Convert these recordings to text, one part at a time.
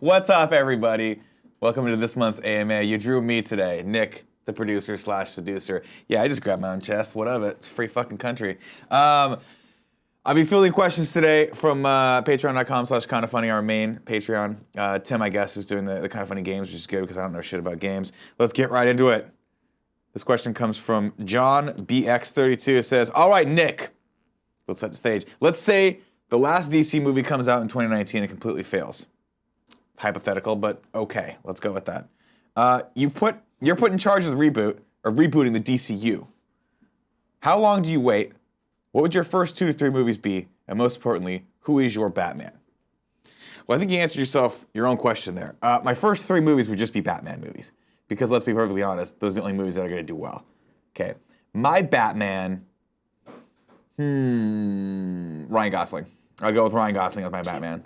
What's up, everybody? Welcome to this month's AMA. You drew me today, Nick, the producer slash seducer. Yeah, I just grabbed my own chest. What of it? It's a free fucking country. I'll be fielding questions today from patreon.com/kindafunny, our main Patreon. Tim, I guess, is doing the Kinda Funny games, which is good because I don't know shit about games. Let's get right into it. This question comes from John BX32. It says, all right, Nick, let's set the stage. Let's say the last DC movie comes out in 2019 and completely fails. Hypothetical, but okay, let's go with that. You're put in charge of the reboot, or rebooting the DCU. How long do you wait? What would your first 2 to 3 movies be? And most importantly, who is your Batman? Well, I think you answered yourself your own question there. My first 3 movies would just be Batman movies. Because let's be perfectly honest, those are the only movies that are going to do well. Okay. My Batman, Ryan Gosling. I'll go with Ryan Gosling as my Batman.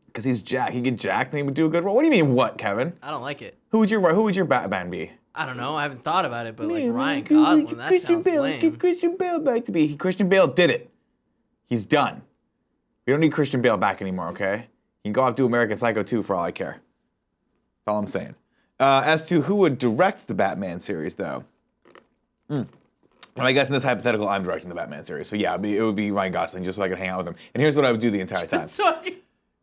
Because he's Jack. He get jacked and he would do a good role. What do you mean, what, Kevin? I don't like it. Who would your Batman be? I don't know. I haven't thought about it, but like Ryan Gosling, that sounds lame. Let's get Christian Bale back to be. Christian Bale did it. He's done. We don't need Christian Bale back anymore, okay? He can go off to American Psycho 2 for all I care. That's all I'm saying. As to who would direct the Batman series, though. Well, I guess in this hypothetical, I'm directing the Batman series. So yeah, it would be Ryan Gosling just so I could hang out with him. And here's what I would do the entire time. Sorry.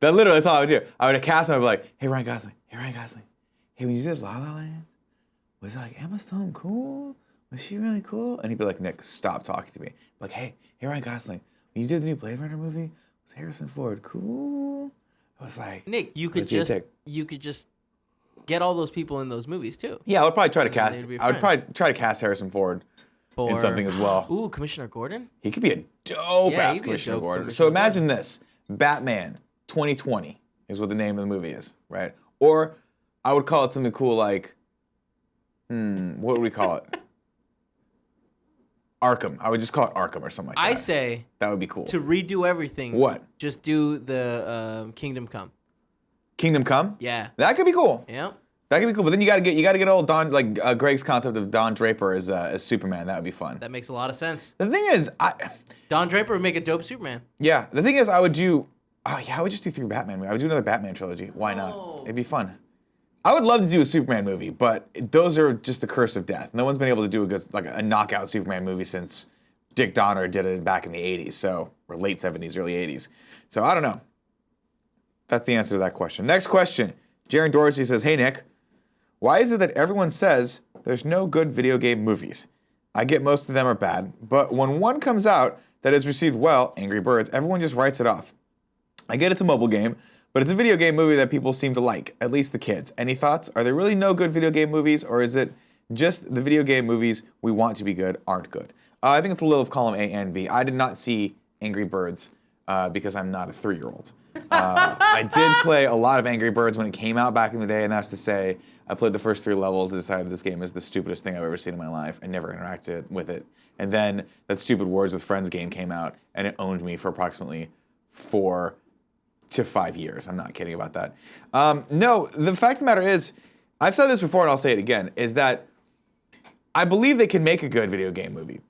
That's all I would do. I would cast him. I'd be like, hey, Ryan Gosling. Hey, when you did La La Land, was like Emma Stone cool? Was she really cool? And he'd be like, Nick, stop talking to me. Like, hey, Ryan Gosling, when you did the new Blade Runner movie, was Harrison Ford cool? I was like, Nick, you could just get all those people in those movies too. Yeah, I would probably try to cast. I would probably try to cast Harrison Ford in something as well. Ooh, Commissioner Gordon. He could be a dope ass Commissioner Gordon. So imagine this: Batman 2020 is what the name of the movie is, right? Or I would call it something cool like, what would we call it? Arkham. I would just call it Arkham or something like that. I say that would be cool. To redo everything. What? Just do the Kingdom Come. Kingdom Come? Yeah. That could be cool. Yeah. That could be cool. But then you gotta get old Don, like Greg's concept of Don Draper as Superman. That would be fun. That makes a lot of sense. The thing is, Don Draper would make a dope Superman. Yeah. The thing is, I would just do 3 Batman movies. I would do another Batman trilogy. Why not? It'd be fun. I would love to do a Superman movie, but those are just the curse of death. No one's been able to do a knockout Superman movie since Dick Donner did it back in the 80s, or late 70s, early 80s. So I don't know. That's the answer to that question. Next question. Jaron Dorsey says, hey, Nick, why is it that everyone says there's no good video game movies? I get most of them are bad, but when one comes out that is received well, Angry Birds, everyone just writes it off. I get it's a mobile game, but it's a video game movie that people seem to like, at least the kids. Any thoughts? Are there really no good video game movies, or is it just the video game movies we want to be good aren't good? I think it's a little of column A and B. I did not see Angry Birds because I'm not a 3-year-old. I did play a lot of Angry Birds when it came out back in the day, and that's to say, I played the first 3 levels and decided this game is the stupidest thing I've ever seen in my life and never interacted with it. And then that stupid Words with Friends game came out, and it owned me for approximately 4 to 5 years. I'm not kidding about that. No, the fact of the matter is, I've said this before and I'll say it again, is that I believe they can make a good video game movie.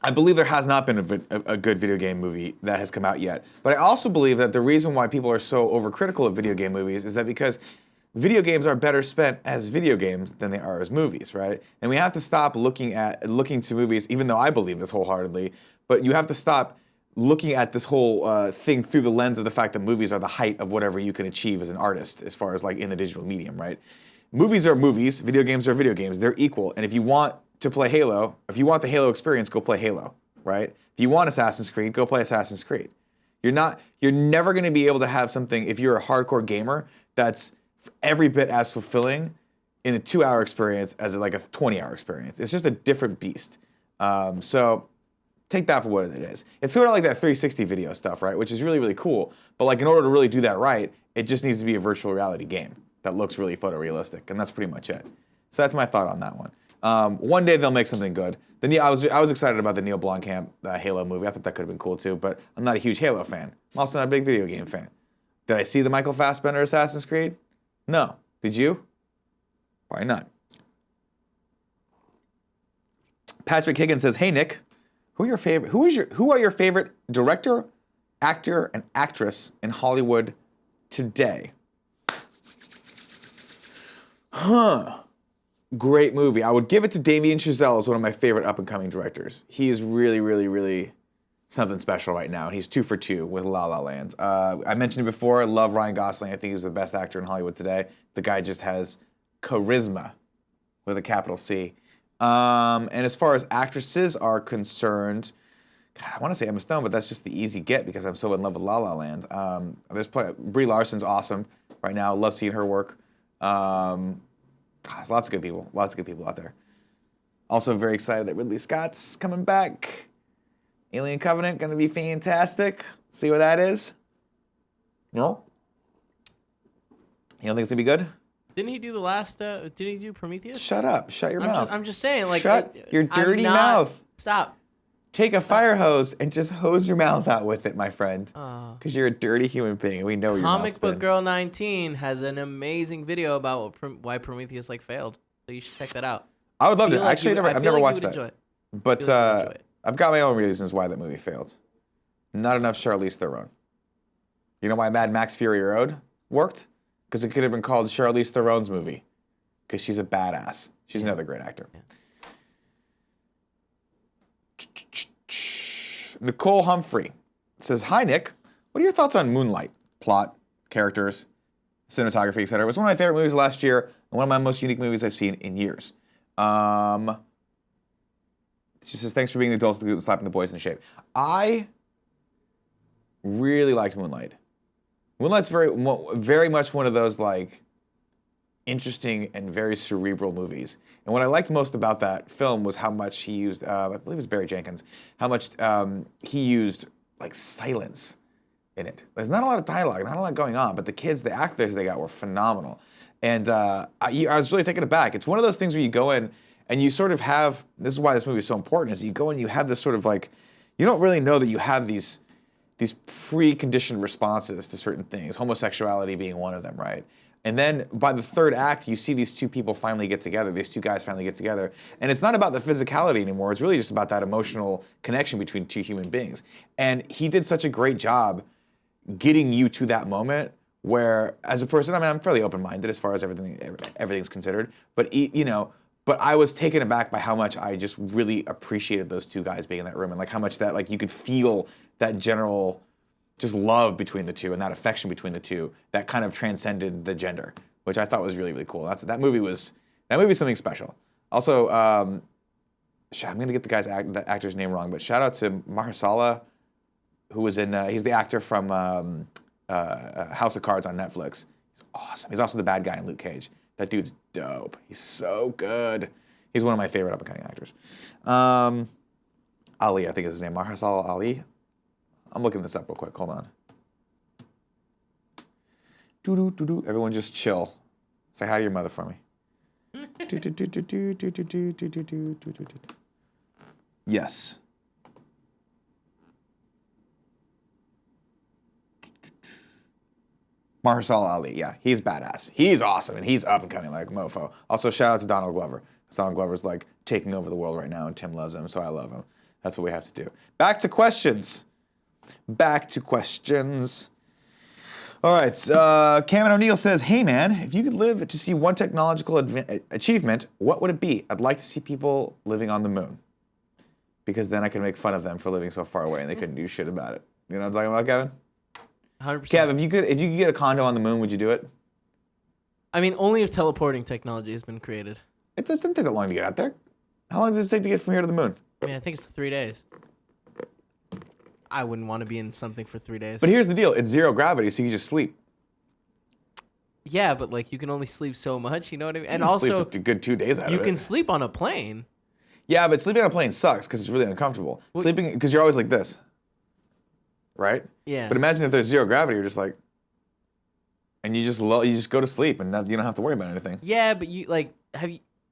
I believe there has not been a good video game movie that has come out yet. But I also believe that the reason why people are so overcritical of video game movies is that because video games are better spent as video games than they are as movies, right? And we have to stop looking to movies, even though I believe this wholeheartedly, but you have to stop looking at this whole thing through the lens of the fact that movies are the height of whatever you can achieve as an artist, as far as like in the digital medium, right? Movies are movies, video games are video games, they're equal. And if you want to play Halo, if you want the Halo experience, go play Halo, right? If you want Assassin's Creed, go play Assassin's Creed. You're never gonna be able to have something, if you're a hardcore gamer, that's every bit as fulfilling in a 2-hour experience as like a 20-hour experience. It's just a different beast. So take that for what it is. It's sort of like that 360 video stuff, right? Which is really, really cool. But like in order to really do that right, it just needs to be a virtual reality game that looks really photorealistic, and that's pretty much it. So that's my thought on that one. One day they'll make something good. I was excited about the Neil Blomkamp Halo movie. I thought that could have been cool too, but I'm not a huge Halo fan. I'm also not a big video game fan. Did I see the Michael Fassbender Assassin's Creed? No. Did you? Why not? Patrick Higgins says, "Hey Nick, who are your favorite director, actor, and actress in Hollywood today?" Huh. Great movie. I would give it to Damien Chazelle as one of my favorite up-and-coming directors. He is really, really, really something special right now. He's 2 for 2 with La La Land. I mentioned it before. I love Ryan Gosling. I think he's the best actor in Hollywood today. The guy just has charisma with a capital C. And as far as actresses are concerned, God, I want to say Emma Stone, but that's just the easy get because I'm so in love with La La Land. There's Brie Larson's awesome right now. Love seeing her work. There's lots of good people. Lots of good people out there. Also very excited that Ridley Scott's coming back. Alien Covenant, going to be fantastic. See what that is? No? You don't think it's going to be good? Didn't he do the last, didn't he do Prometheus? Shut up. Shut your mouth. I'm just saying, like. Shut your dirty mouth. Stop. Take a fire hose and just hose your mouth out with it, my friend. Because you're a dirty human being, and we know your mouth's Comic Book Girl 19 has an amazing video about why Prometheus failed. So you should check that out. I would love to. Actually, I've never watched that. But I've got my own reasons why that movie failed. Not enough Charlize Theron. You know why Mad Max Fury Road worked? Because it could have been called Charlize Theron's movie. Because she's a badass. She's another great actor. Yeah. Nicole Humphrey says, "Hi, Nick. What are your thoughts on Moonlight? Plot, characters, cinematography, etc. It was one of my favorite movies last year and one of my most unique movies I've seen in years." She says, "Thanks for being the adults and slapping the boys in shape." I really liked Moonlight. Moonlight's very much one of those like interesting and very cerebral movies. And what I liked most about that film was how much he used, I believe it's Barry Jenkins, how much he used like silence in it. There's not a lot of dialogue, not a lot going on, but the actors they got were phenomenal. And I was really taken aback. It's one of those things where you go in and you sort of have, this is why this movie is so important, is you go and you have this sort of like, you don't really know that you have these preconditioned responses to certain things, homosexuality being one of them, right? And then by the third act, you see these two people finally get together, these two guys finally get together. And it's not about the physicality anymore, it's really just about that emotional connection between two human beings. And he did such a great job getting you to that moment where, as a person, I mean, I'm fairly open-minded as far as everything's considered, but but I was taken aback by how much I just really appreciated those two guys being in that room, and like how much that like you could feel that general just love between the two and that affection between the two that kind of transcended the gender, which I thought was really, really cool. That movie was something special. Also, I'm gonna get the actor's name wrong, but shout out to Mahershala, who was in he's the actor from House of Cards on Netflix. He's awesome. He's also the bad guy in Luke Cage. That dude's dope. He's so good. He's one of my favorite up-and-coming actors. Ali, I think is his name. Mahershala Ali. I'm looking this up real quick. Hold on. Doo-doo-doo-doo. Everyone just chill. Say hi to your mother for me. Yes. Mahershala Ali, yeah, he's badass. He's awesome, and he's up and coming like a mofo. Also, shout out to Donald Glover. Donald Glover's like taking over the world right now, and Tim loves him, so I love him. That's what we have to do. Back to questions. All right, Cameron O'Neill says, "Hey man, if you could live to see one technological achievement, what would it be? I'd like to see people living on the moon. Because then I can make fun of them for living so far away and they couldn't do shit about it." You know what I'm talking about, Kevin? 100%. Kev, if you could get a condo on the moon, would you do it? I mean, only if teleporting technology has been created. It doesn't take that long to get out there. How long does it take to get from here to the moon? I mean, I think it's 3 days. I wouldn't want to be in something for 3 days. But here's the deal. It's zero gravity, so you can just sleep. Yeah, but like you can only sleep so much, you know what I mean? And you also, sleep for a good 2 days out of it. You can sleep on a plane. Yeah, but sleeping on a plane sucks because it's really uncomfortable. Sleeping, because you're always like this. Right? Yeah. But imagine if there's zero gravity, you're just like, and you just go to sleep and you don't have to worry about anything. Yeah, but you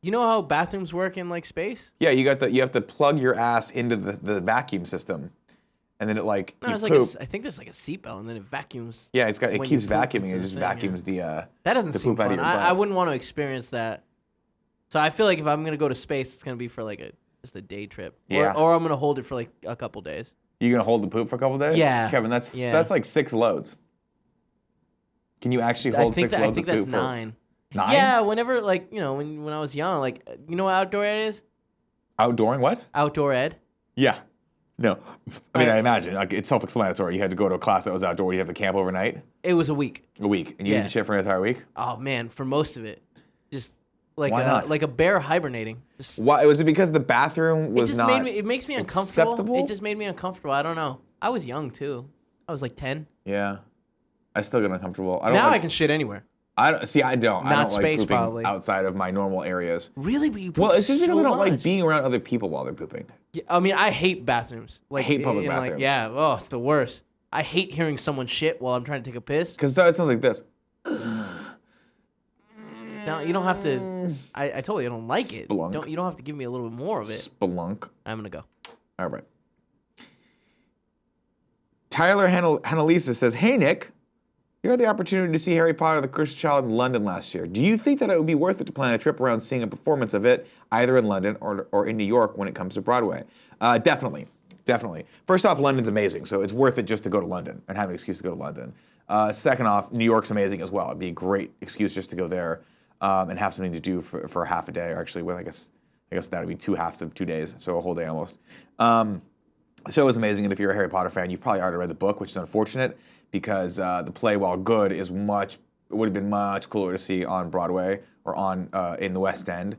know how bathrooms work in like space? Yeah, you have to plug your ass into the vacuum system, and then it like no, it's poop. like I think there's like a seatbelt, and then it vacuums. Yeah, it keeps vacuuming. It just vacuums the that doesn't the seem poop out fun. of your butt. I wouldn't want to experience that. So I feel like if I'm gonna go to space, it's gonna be for like just a day trip. Yeah. Or I'm gonna hold it for like a couple days. You gonna hold the poop for a couple days? Yeah. Kevin, that's like 6 loads. Can you actually hold 6 loads of poop? I think that's 9. 9? Yeah, whenever like when I was young, like you know what outdoor ed is? Outdooring what? Outdoor ed. Yeah. No. I mean, Like, I imagine like it's self-explanatory. You had to go to a class that was outdoor. You have to camp overnight. it was a week. A week, and you Yeah. didn't shit for an entire week. Oh man, for most of it, just Why not? like a bear hibernating. Just, Why was it because the bathroom it was just not made me. It makes me uncomfortable. acceptable? It just made me uncomfortable. I don't know. I was young too. I was like 10. Yeah. I still get uncomfortable. I don't Now like, I can shit anywhere. I don't see. I don't. I Not don't like space, pooping probably. outside of my normal areas. Really, but you poop Well, it's just because so I don't like much. being around other people while they're pooping. Yeah, I mean, I hate bathrooms. Like, hate public like, bathrooms. yeah, oh, it's the worst. I hate hearing someone shit while I'm trying to take a piss. Because it sounds like this. No, you don't have to. I told you I don't like it. Splunk. You don't have to give me a little bit more of it. Spelunk. I'm gonna go. All right. Tyler Hanalisa says, "Hey Nick, you had the opportunity to see Harry Potter the Cursed Child in London last year. Do you think that it would be worth it to plan a trip around seeing a performance of it, either in London or in New York when it comes to Broadway?" Definitely. First off, London's amazing, so it's worth it just to go to London and have an excuse to go to London. Second off, New York's amazing as well. It'd be a great excuse just to go there and have something to do for half a day, or actually, well, I guess that would be 2 halves of 2 days, so a whole day almost. So it was amazing, and if you're a Harry Potter fan, you've probably already read the book, which is unfortunate because the play, while good, would have been much cooler to see on Broadway or on in the West End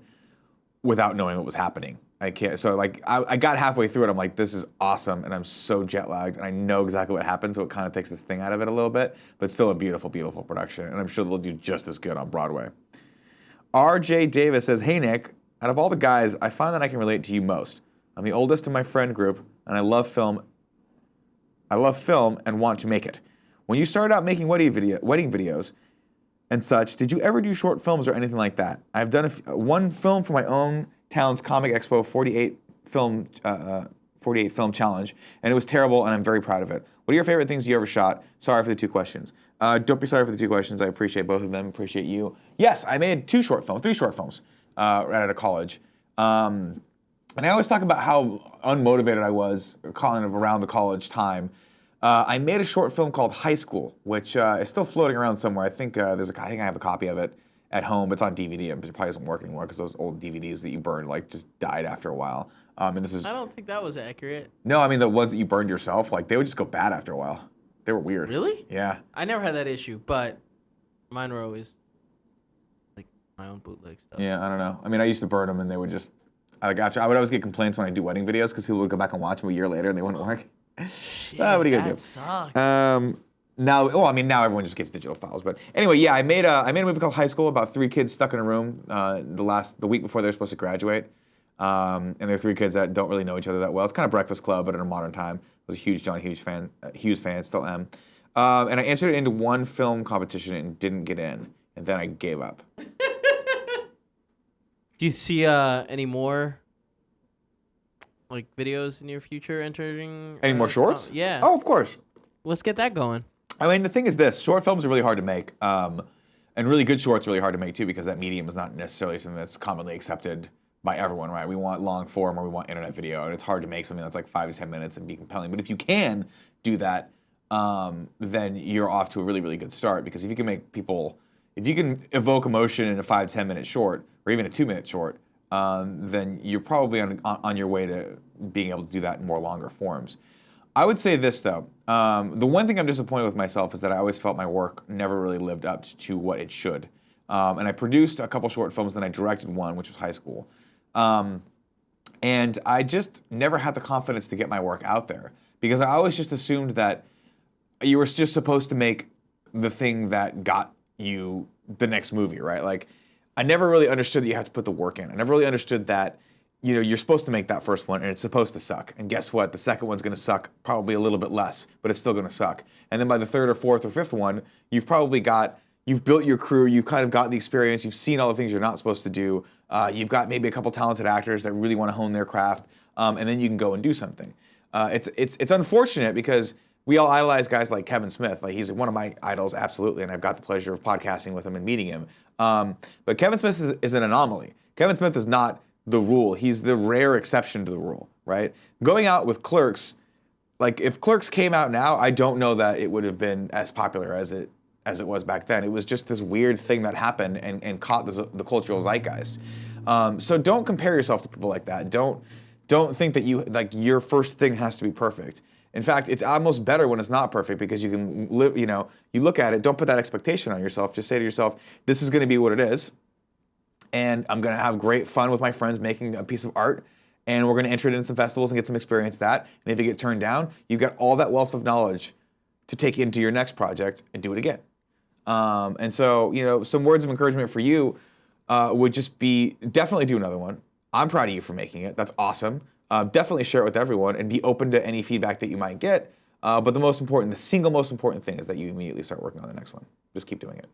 without knowing what was happening. I can't. So like I got halfway through it, I'm like, this is awesome, and I'm so jet lagged, and I know exactly what happened, so it kind of takes this thing out of it a little bit, but still a beautiful, beautiful production, and I'm sure they'll do just as good on Broadway. R.J. Davis says, "Hey Nick, out of all the guys, I find that I can relate to you most. I'm the oldest in my friend group, and I love film and want to make it. When you started out making wedding videos and such, did you ever do short films or anything like that? I've done one film for my own town's Comic Expo 48 film challenge, and it was terrible, and I'm very proud of it. What are your favorite things you ever shot? Sorry for the 2 questions." Don't be sorry for the 2 questions. I appreciate both of them. Appreciate you. Yes, I made 3 short films right out of college. And I always talk about how unmotivated I was kind of around the college time. I made a short film called High School, which is still floating around somewhere. I think I have a copy of it at home. It's on DVD, but it probably doesn't work anymore because those old DVDs that you burned just died after a while. And this is I don't think that was accurate. no, I mean the ones that you burned yourself, they would just go bad after a while. They were weird. Really? Yeah. I never had that issue, but mine were always like my own bootleg stuff. Yeah, I don't know. I mean, I used to burn them, and they would just I would always get complaints when I do wedding videos because people would go back and watch them a year later and they wouldn't work. Shit, what are you gonna that do? sucks. Now everyone just gets digital files. But anyway, yeah, I made a movie called High School about 3 kids stuck in a room the week before they were supposed to graduate. And they're 3 kids that don't really know each other that well. It's kind of Breakfast Club, but in a modern time. I was a huge John Hughes fan, still am. And I entered into one film competition and didn't get in, and then I gave up. Do you see any more videos in your future entering? Any more shorts? Yeah. Oh, of course. Let's get that going. I mean, the thing is this. Short films are really hard to make. And really good shorts are really hard to make, too, because that medium is not necessarily something that's commonly accepted by everyone, right? We want long form or we want internet video, and it's hard to make something that's like 5 to 10 minutes and be compelling. But if you can do that, then you're off to a really, really good start, because if you can evoke emotion in a 5 to 10 minute short, or even a 2-minute short, then you're probably on your way to being able to do that in more longer forms. I would say this, though. The one thing I'm disappointed with myself is that I always felt my work never really lived up to what it should. And I produced a couple short films, then I directed one, which was High School. And I just never had the confidence to get my work out there, because I always just assumed that you were just supposed to make the thing that got you the next movie, right? I never really understood that you have to put the work in. I never really understood that, you're supposed to make that first one and it's supposed to suck. And guess what? The second one's going to suck probably a little bit less, but it's still going to suck. And then by the 3rd or 4th or 5th one, you've built your crew, you've kind of gotten the experience, you've seen all the things you're not supposed to do, you've got maybe a couple talented actors that really want to hone their craft, and then you can go and do something. It's unfortunate because we all idolize guys like Kevin Smith. He's one of my idols, absolutely, and I've got the pleasure of podcasting with him and meeting him. But Kevin Smith is an anomaly. Kevin Smith is not the rule. He's the rare exception to the rule, right? Going out with Clerks, if Clerks came out now, I don't know that it would have been as popular as it as it was back then. It was just this weird thing that happened and caught the cultural zeitgeist. So don't compare yourself to people like that. Don't think that your first thing has to be perfect. In fact, it's almost better when it's not perfect because you can live, you look at it, don't put that expectation on yourself. Just say to yourself, this is going to be what it is. And I'm going to have great fun with my friends making a piece of art. And we're going to enter it in some festivals and get some experience that. And if you get turned down, you've got all that wealth of knowledge to take into your next project and do it again. And so, some words of encouragement for you would just be definitely do another one. I'm proud of you for making it. That's awesome. Definitely share it with everyone and be open to any feedback that you might get. But the single most important thing is that you immediately start working on the next one. Just keep doing it.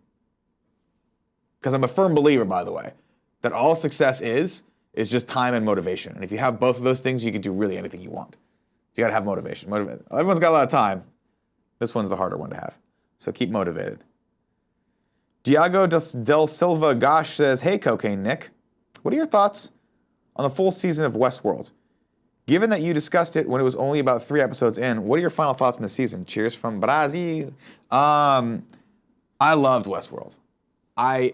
Because I'm a firm believer, by the way, that all success is just time and motivation. And if you have both of those things, you can do really anything you want. You got to have motivation. Everyone's got a lot of time. This one's the harder one to have. So keep motivated. Diago del Silva Gosh says, hey, Cocaine Nick, what are your thoughts on the full season of Westworld? Given that you discussed it when it was only about 3 episodes in, what are your final thoughts on the season? Cheers from Brazil. I loved Westworld.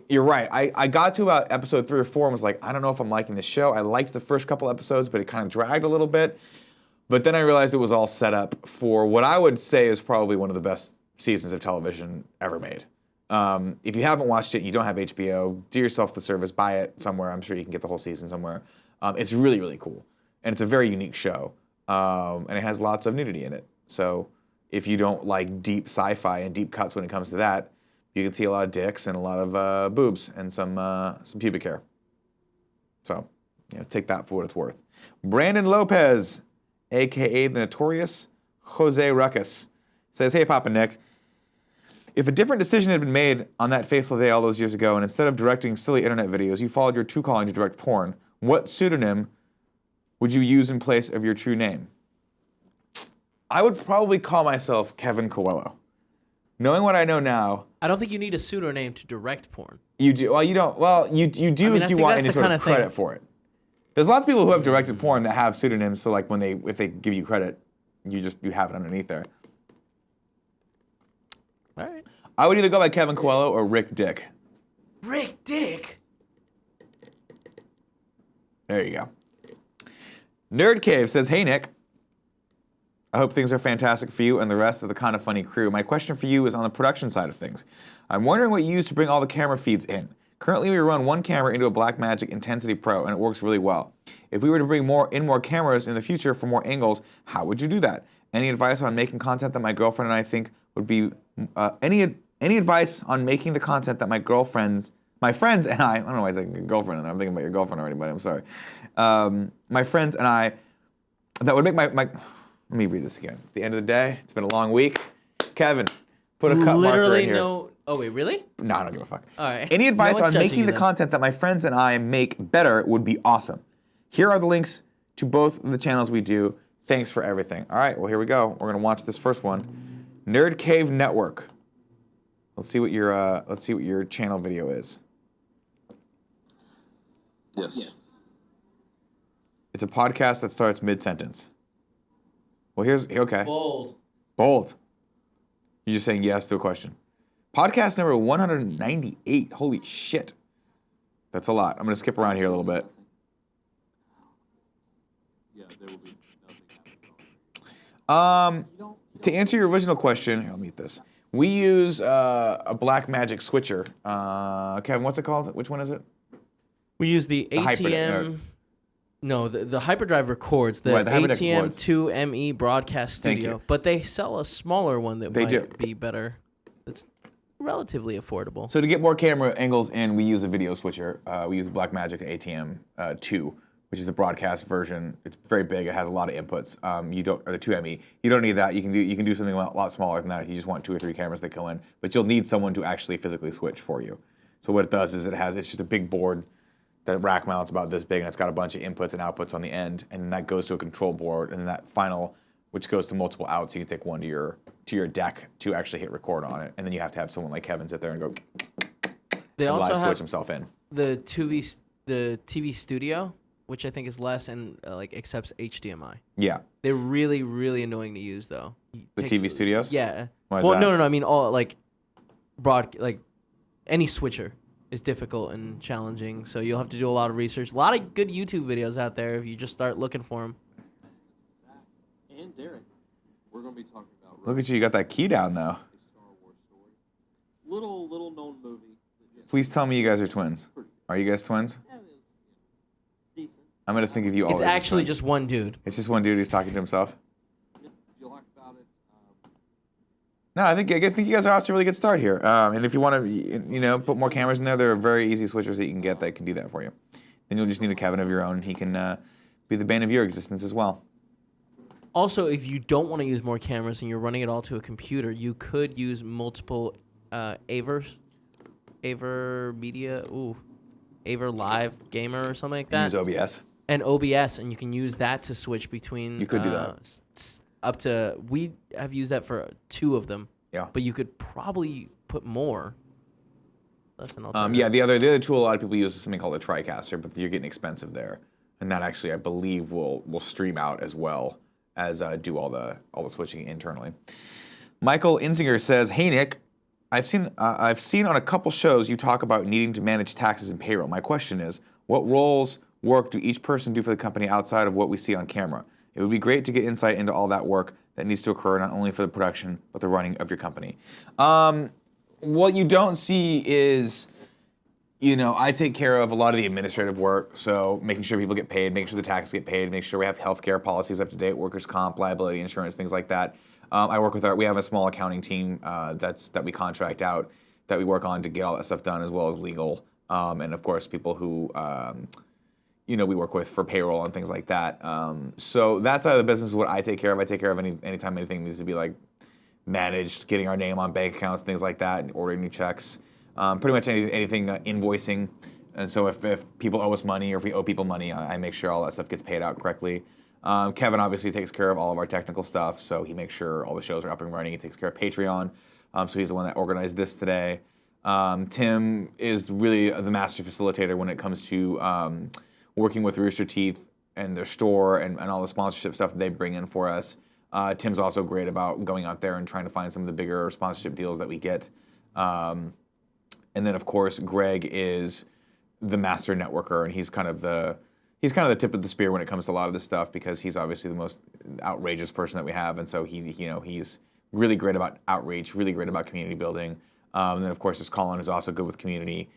You're right. I got to about episode 3 or 4 and was like, I don't know if I'm liking this show. I liked the first couple episodes, but it kind of dragged a little bit. But then I realized it was all set up for what I would say is probably one of the best seasons of television ever made. If you haven't watched it, you don't have HBO, do yourself the service, buy it somewhere. I'm sure you can get the whole season somewhere. It's really, really cool. And it's a very unique show. And it has lots of nudity in it. So if you don't like deep sci-fi and deep cuts when it comes to that, you can see a lot of dicks and a lot of boobs and some pubic hair. So, take that for what it's worth. Brandon Lopez, a.k.a. the notorious Jose Ruckus, says, hey, Papa Nick, if a different decision had been made on that fateful day all those years ago, and instead of directing silly internet videos, you followed your true calling to direct porn, what pseudonym would you use in place of your true name? I would probably call myself Kevin Coelho. Knowing what I know now, I don't think you need a pseudonym to direct porn. You do. Well, you don't. Well, you do if you want any sort of credit for it. There's lots of people who have directed porn that have pseudonyms, so like if they give you credit, you have it underneath there. All right. I would either go by Kevin Coelho or Rick Dick. Rick Dick? There you go. Nerd Cave says, hey, Nick. I hope things are fantastic for you and the rest of the Kinda Funny crew. My question for you is on the production side of things. I'm wondering what you use to bring all the camera feeds in. Currently, we run one camera into a Blackmagic Intensity Pro, and it works really well. If we were to bring more cameras in the future for more angles, how would you do that? Any advice on making content that my girlfriend and I think would be... Any advice on making the content that my friends and I don't know why I said girlfriend, I'm thinking about your girlfriend already, but I'm sorry. My friends and I, that would make my... Let me read this again. It's the end of the day. It's been a long week. Kevin, put a cut marker in here. No. Oh, wait, really? No, I don't give a fuck. All right. Any advice on making the content that my friends and I make better would be awesome. Here are the links to both of the channels we do. Thanks for everything. All right, well, here we go. We're going to watch this first one. Nerd Cave Network. Let's see what your channel video is. Yes. It's a podcast that starts mid-sentence. Well, okay. Bold. You're just saying yes to a question. Podcast number 198. Holy shit. That's a lot. I'm going to skip around here a little bit. Yeah, there will be nothing. To answer your original question, here, let me get this. We use a Blackmagic switcher. Kevin, what's it called? Which one is it? We use the ATM... No, the Hyperdrive records the ATM2ME Broadcast Studio, but they sell a smaller one that might be better. It's relatively affordable. So to get more camera angles in, we use a video switcher. We use the Blackmagic ATM2, which is a broadcast version. It's very big. It has a lot of inputs. Or the 2ME. You don't need that. You can do something a lot smaller than that if you just want 2 or 3 cameras that go in. But you'll need someone to actually physically switch for you. So what it does is it's just a big board. The rack mount's about this big, and it's got a bunch of inputs and outputs on the end, and then that goes to a control board, and then that final, which goes to multiple outs, so you can take one to your deck to actually hit record on it, and then you have to have someone like Kevin sit there and go. They also live have switch himself in. The TV Studio, which I think is less and accepts HDMI. Yeah. They're really, really annoying to use though. The TV studios? Yeah. Why is that? No. I mean all any switcher is difficult and challenging. So you'll have to do a lot of research. A lot of good YouTube videos out there if you just start looking for them. And Derek, we're going to be talking about. Look at you got that key down though. A Star Wars story. Little known movie. Please tell me you guys are twins. Are you guys twins? Yeah, it's decent. I'm gonna think of you all. It's actually just one dude. It's just one dude who's talking to himself. What do you like about it? No, I think you guys are off to a really good start here. And if you want to, put more cameras in there, there are very easy switchers that you can get that can do that for you. Then you'll just need a Kevin of your own, and he can be the bane of your existence as well. Also, if you don't want to use more cameras and you're running it all to a computer, you could use multiple Aver Media, Aver Live Gamer or something like that. Use OBS. And OBS, and you can use that to switch between. You could do that. Up to, we have used that for 2 of them. Yeah. But you could probably put more. That's an alternative. The other tool a lot of people use is something called a TriCaster, but you're getting expensive there, and that actually I believe will stream out as well as do all the switching internally. Michael Insinger says, "Hey Nick, I've seen on a couple shows you talk about needing to manage taxes and payroll. My question is, what work do each person do for the company outside of what we see on camera? It would be great to get insight into all that work that needs to occur not only for the production but the running of your company." What you don't see is, I take care of a lot of the administrative work, so making sure people get paid, making sure the taxes get paid, making sure we have healthcare policies up to date, workers' comp, liability insurance, things like that. I work with we have a small accounting team that we contract out, that we work on to get all that stuff done, as well as legal, and of course people who we work with for payroll and things like that. So that side of the business is what I take care of. I take care of anytime anything needs to be managed, getting our name on bank accounts, things like that, and ordering new checks. Pretty much anything invoicing. And so if people owe us money or if we owe people money, I make sure all that stuff gets paid out correctly. Kevin obviously takes care of all of our technical stuff, so he makes sure all the shows are up and running. He takes care of Patreon, so he's the one that organized this today. Tim is really the master facilitator when it comes to working with Rooster Teeth and their store and all the sponsorship stuff that they bring in for us. Tim's also great about going out there and trying to find some of the bigger sponsorship deals that we get. And then, of course, Greg is the master networker, and he's kind of the tip of the spear when it comes to a lot of this stuff, because he's obviously the most outrageous person that we have, and so he's really great about outreach, really great about community building. And then, of course, there's Colin, who's also good with community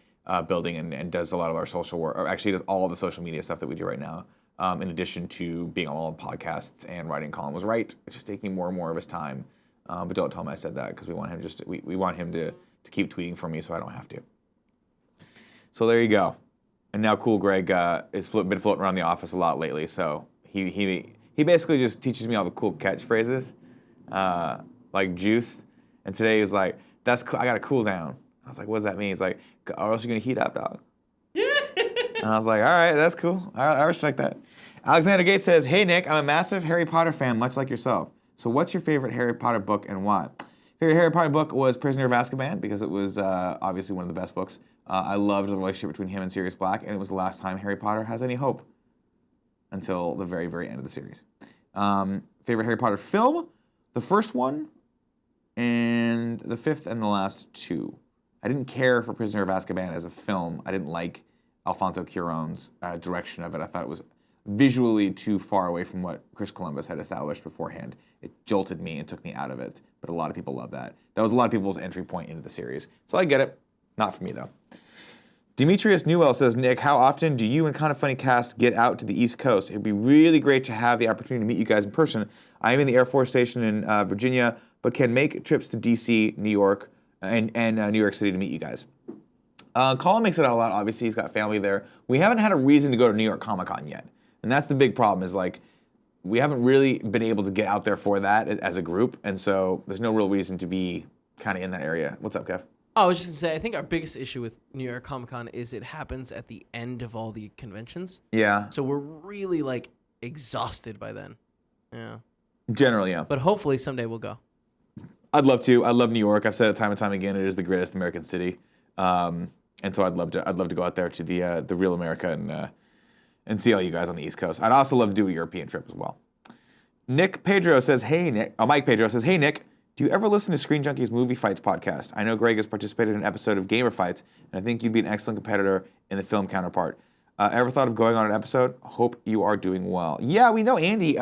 building and does a lot of our social work, or actually does all of the social media stuff that we do right now. In addition to being on all the podcasts and writing, Colin was right. It's just taking more and more of his time. But don't tell him I said that, because we want him we want him to keep tweeting for me so I don't have to. So there you go. And now Cool Greg has been floating around the office a lot lately. So he basically just teaches me all the cool catchphrases, like juice. And today he was like, "That's cool. I got to cool down." I was like, "What does that mean?" He's like, "Or else you're gonna heat up, dog." And I was like, "All right, that's cool. I respect that." Alexander Gates says, "Hey Nick, I'm a massive Harry Potter fan, much like yourself. So what's your favorite Harry Potter book and why?" Favorite Harry Potter book was Prisoner of Azkaban, because it was obviously one of the best books. I loved the relationship between him and Sirius Black, and it was the last time Harry Potter has any hope until the very, very end of the series. Favorite Harry Potter film? The first one, and the fifth and the last 2. I didn't care for Prisoner of Azkaban as a film. I didn't like Alfonso Cuarón's direction of it. I thought it was visually too far away from what Chris Columbus had established beforehand. It jolted me and took me out of it, but a lot of people love that. That was a lot of people's entry point into the series. So I get it. Not for me, though. Demetrius Newell says, "Nick, how often do you and Kind of Funny Cast get out to the East Coast? It'd be really great to have the opportunity to meet you guys in person. I am in the Air Force Station in Virginia, but can make trips to D.C., New York, and New York City to meet you guys." Colin makes it out a lot. Obviously, he's got family there. We haven't had a reason to go to New York Comic Con yet. And that's the big problem, is we haven't really been able to get out there for that as a group. And so there's no real reason to be kind of in that area. What's up, Kev? Oh, I was just going to say, I think our biggest issue with New York Comic Con is it happens at the end of all the conventions. Yeah. So we're really, exhausted by then. Yeah. Generally, yeah. But hopefully someday we'll go. I'd love to. I love New York. I've said it time and time again. It is the greatest American city. And so I'd love to go out there to the real America and see all you guys on the East Coast. I'd also love to do a European trip as well. Mike Pedro says, "Hey Nick, Do you ever listen to Screen Junkies Movie Fights podcast? I know Greg has participated in an episode of Gamer Fights, and I think you'd be an excellent competitor in the film counterpart. Ever thought of going on an episode? Hope you are doing well. Yeah, we know Andy.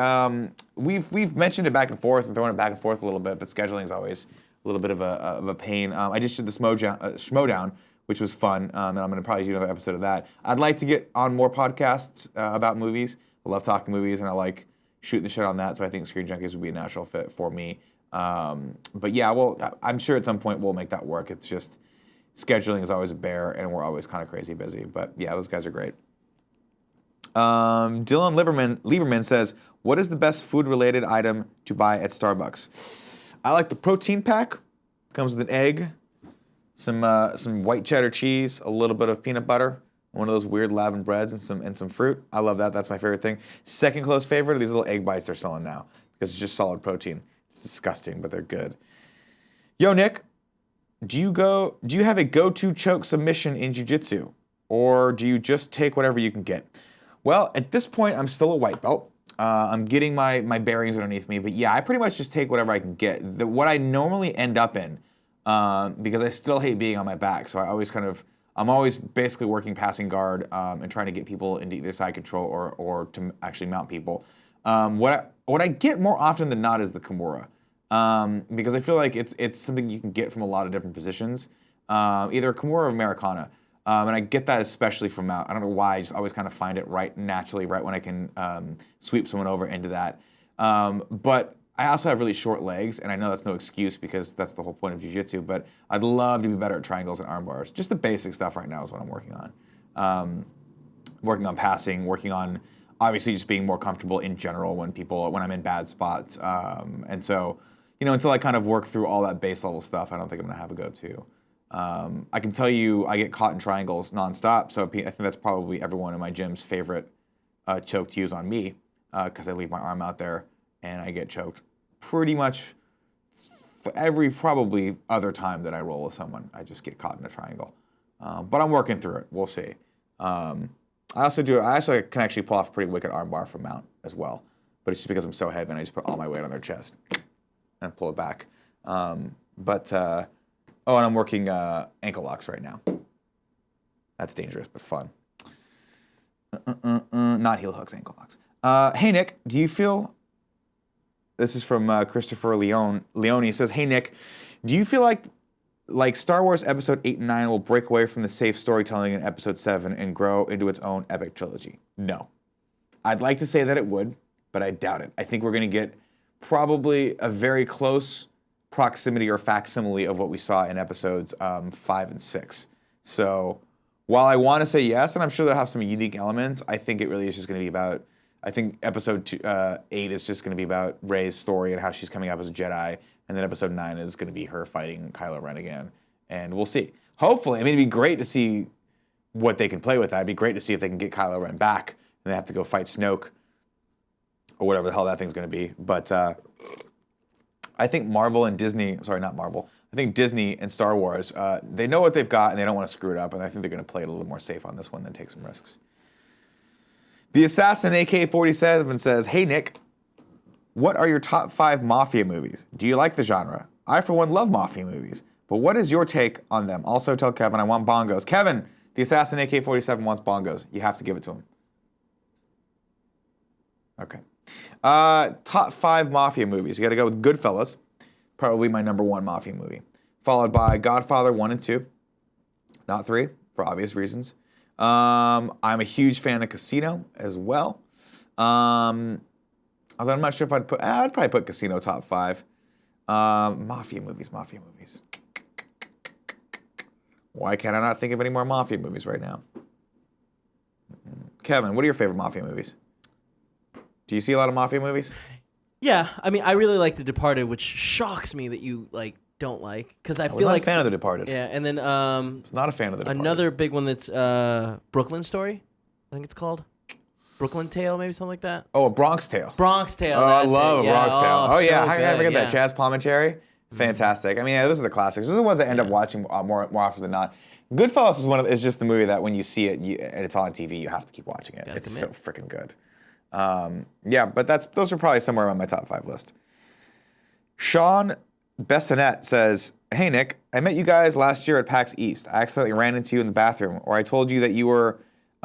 We've mentioned it back and forth and thrown it back and forth a little bit, but scheduling is always a little bit of a pain. I just did the Schmodown, which was fun, and I'm going to probably do another episode of that. I'd like to get on more podcasts about movies. I love talking movies, and I like shooting the shit on that, so I think Screen Junkies would be a natural fit for me. But yeah, well, I'm sure at some point we'll make that work. It's just scheduling is always a bear, and we're always kind of crazy busy. But yeah, those guys are great. Dylan Lieberman says, what is the best food-related item to buy at Starbucks? I like the protein pack. Comes with an egg, some white cheddar cheese, a little bit of peanut butter, one of those weird lavender breads, and some fruit. I love that. That's my favorite thing. Second close favorite are these little egg bites they're selling now because it's just solid protein. It's disgusting, but they're good. Yo, Nick, do you have a go-to choke submission in jiu-jitsu, or do you just take whatever you can get? Well, at this point, I'm still a white belt. I'm getting my bearings underneath me, but yeah, I pretty much just take whatever I can get. What I normally end up in, because I still hate being on my back, so I'm always basically working passing guard and trying to get people into either side control or to actually mount people. What I get more often than not is the Kimura, because I feel like it's something you can get from a lot of different positions, either Kimura or Americana, and I get that especially from mount. I don't know why, I just always kind of find it right naturally, right when I can sweep someone over into that. But I also have really short legs, and I know that's no excuse because that's the whole point of jiu-jitsu, but I'd love to be better at triangles and arm bars. Just the basic stuff right now is what I'm working on. Working on passing, working on obviously just being more comfortable in general when I'm in bad spots. And so, until I kind of work through all that base level stuff, I don't think I'm gonna have a go-to. I can tell you I get caught in triangles nonstop, so I think that's probably everyone in my gym's favorite choke to use on me, because I leave my arm out there and I get choked pretty much for every probably other time that I roll with someone. I just get caught in a triangle. But I'm working through it. We'll see. I also can actually pull off a pretty wicked arm bar from mount as well. But it's just because I'm so heavy and I just put all my weight on their chest and pull it back. And I'm working ankle locks right now. That's dangerous, but fun. Not heel hooks, ankle locks. Hey, Nick, do you feel... This is from Christopher Leone. He says, hey, Nick, do you feel like Star Wars Episode 8 and 9 will break away from the safe storytelling in Episode 7 and grow into its own epic trilogy? No. I'd like to say that it would, but I doubt it. I think we're going to get probably a very close proximity or facsimile of what we saw in Episodes 5 and 6. So while I want to say yes, and I'm sure they'll have some unique elements, I think it really is just going to be about... I think Episode 8 is just going to be about Rey's story and how she's coming up as a Jedi, and then Episode 9 is going to be her fighting Kylo Ren again, and we'll see. Hopefully, it'd be great to see what they can play with that. It'd be great to see if they can get Kylo Ren back, and they have to go fight Snoke, or whatever the hell that thing's going to be. But I think I think Disney and Star Wars, they know what they've got, and they don't want to screw it up, and I think they're going to play it a little more safe on this one than take some risks. The Assassin AK-47 says, hey, Nick, what are your top 5 Mafia movies? Do you like the genre? I, for one, love Mafia movies, but what is your take on them? Also, tell Kevin I want bongos. Kevin, the Assassin AK-47 wants bongos. You have to give it to him. Okay. Top 5 Mafia movies. You got to go with Goodfellas, probably my number 1 Mafia movie, followed by Godfather 1 and 2, not 3, for obvious reasons. I'm a huge fan of Casino as well. Although I'm not sure if I'd probably put Casino top 5. Mafia movies. Why can't I not think of any more Mafia movies right now? Kevin, what are your favorite Mafia movies? Do you see a lot of Mafia movies? Yeah, I mean, I really like The Departed, which shocks me that you don't like, because I feel like a fan of The Departed. Yeah, and then was not a fan of The Departed. Another big one that's Brooklyn Story, I think it's called. Brooklyn Tale, maybe something like that. Oh, A Bronx Tale. Bronx Tale. Oh, I love A Bronx Tale. Oh yeah, so how can I forget good, that? Chaz Palminteri, fantastic. I mean, those are the classics. Those are the ones I end up watching more often than not. Goodfellas is just the movie that when you see it and it's on TV, you have to keep watching it. It's so freaking good. Yeah, but those are probably somewhere on my top 5 list. Sean Bessonette says, "Hey Nick, I met you guys last year at PAX East. I accidentally ran into you in the bathroom, or I told you that you were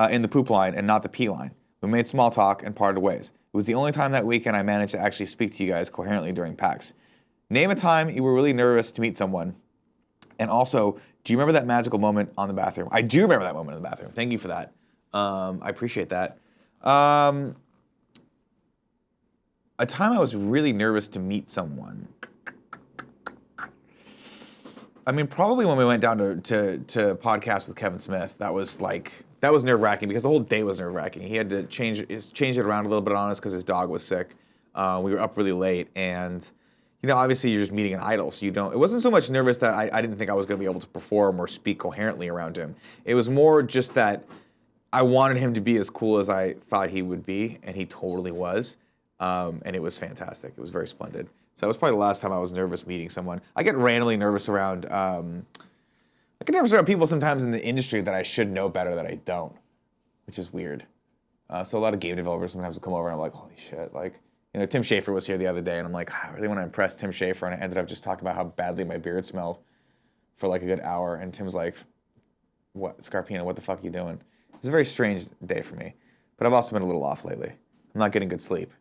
in the poop line and not the pee line. We made small talk and parted ways. It was the only time that weekend I managed to actually speak to you guys coherently during PAX. Name a time you were really nervous to meet someone. And also, do you remember that magical moment on the bathroom?" I do remember that moment in the bathroom. Thank you for that. I appreciate that. A time I was really nervous to meet someone. I mean, probably when we went down to podcast with Kevin Smith. That was nerve-wracking because the whole day was nerve-wracking. He had to change it around a little bit on us because his dog was sick. We were up really late, and obviously you're just meeting an idol, so it wasn't so much nervous that I didn't think I was going to be able to perform or speak coherently around him. It was more just that I wanted him to be as cool as I thought he would be, and he totally was. And it was fantastic. It was very splendid. So that was probably the last time I was nervous meeting someone. I get randomly nervous around people sometimes in the industry that I should know better that I don't, which is weird. So a lot of game developers sometimes will come over and I'm like, holy shit. Like, Tim Schafer was here the other day and I'm like, I really want to impress Tim Schafer. And I ended up just talking about how badly my beard smelled for like a good hour. And Tim's like, what, Scarpino, what the fuck are you doing? It was a very strange day for me. But I've also been a little off lately. I'm not getting good sleep.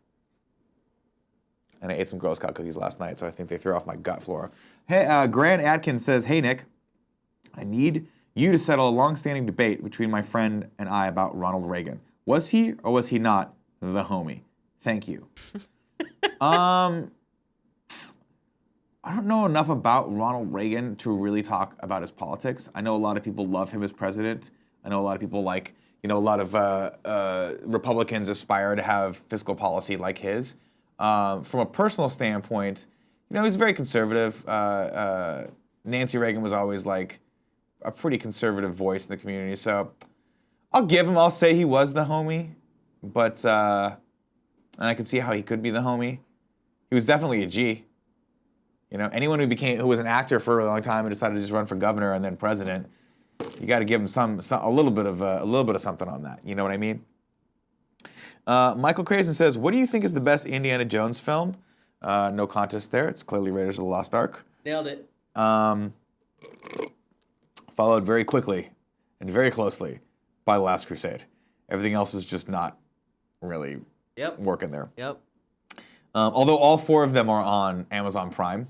And I ate some Girl Scout cookies last night, so I think they threw off my gut flora. Hey, Grant Atkins says, "Hey, Nick, I need you to settle a long-standing debate between my friend and I about Ronald Reagan. Was he or was he not the homie? Thank you." I don't know enough about Ronald Reagan to really talk about his politics. I know a lot of people love him as president. I know a lot of people a lot of Republicans aspire to have fiscal policy like his. From a personal standpoint, he's very conservative. Nancy Reagan was always like a pretty conservative voice in the community. So I'll say he was the homie, but, and I can see how he could be the homie. He was definitely a G. Anyone who was an actor for a long time and decided to just run for governor and then president, you got to give him a little bit of something on that. You know what I mean? Michael Crazen says, "What do you think is the best Indiana Jones film?" No contest there. It's clearly Raiders of the Lost Ark. Nailed it. Followed very quickly and very closely by The Last Crusade. Everything else is just not really working there. Yep. Although all 4 of them are on Amazon Prime.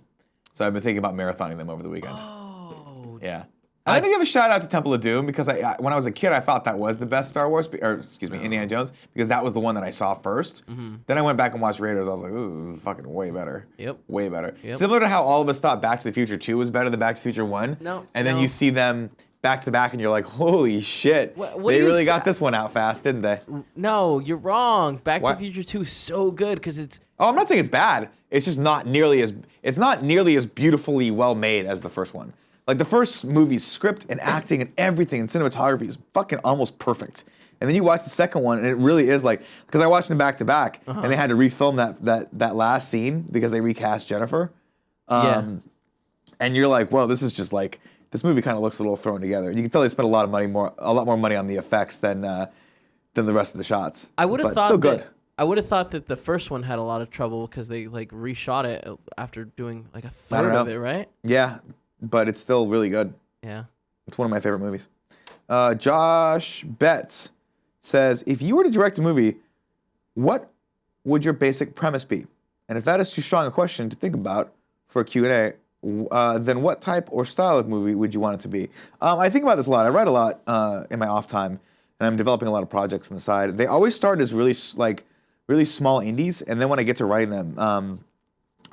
So I've been thinking about marathoning them over the weekend. Oh. Yeah. I'm going to give a shout out to Temple of Doom because when I was a kid, I thought that was the best Star Wars, Indiana Jones, because that was the one that I saw first. Mm-hmm. Then I went back and watched Raiders. I was like, this is fucking way better. Yep. Way better. Yep. Similar to how all of us thought Back to the Future 2 was better than Back to the Future 1. And then you see them back to back and you're like, holy shit. What they really got this one out fast, didn't they? No, you're wrong. Back to the Future 2 is so good because it's... Oh, I'm not saying it's bad. It's just not nearly as beautifully well made as the first one. Like the first movie's script and acting and everything and cinematography is fucking almost perfect. And then you watch the second one and it really is like, because I watched them back to back and they had to refilm that last scene because they recast Jennifer. And you're like, whoa, this is just like, this movie kind of looks a little thrown together. You can tell they spent a lot more money on the effects than the rest of the shots. I would have thought still good. I would have thought that the first one had a lot of trouble because they like reshot it after doing like a third of it, right? Yeah. But it's still really good. Yeah. It's one of my favorite movies. Josh Betts says, "If you were to direct a movie, what would your basic premise be? And if that is too strong a question to think about for a Q&A, then what type or style of movie would you want it to be?" I think about this a lot. I write a lot in my off time, and I'm developing a lot of projects on the side. They always start as really small indies, and then when I get to writing them,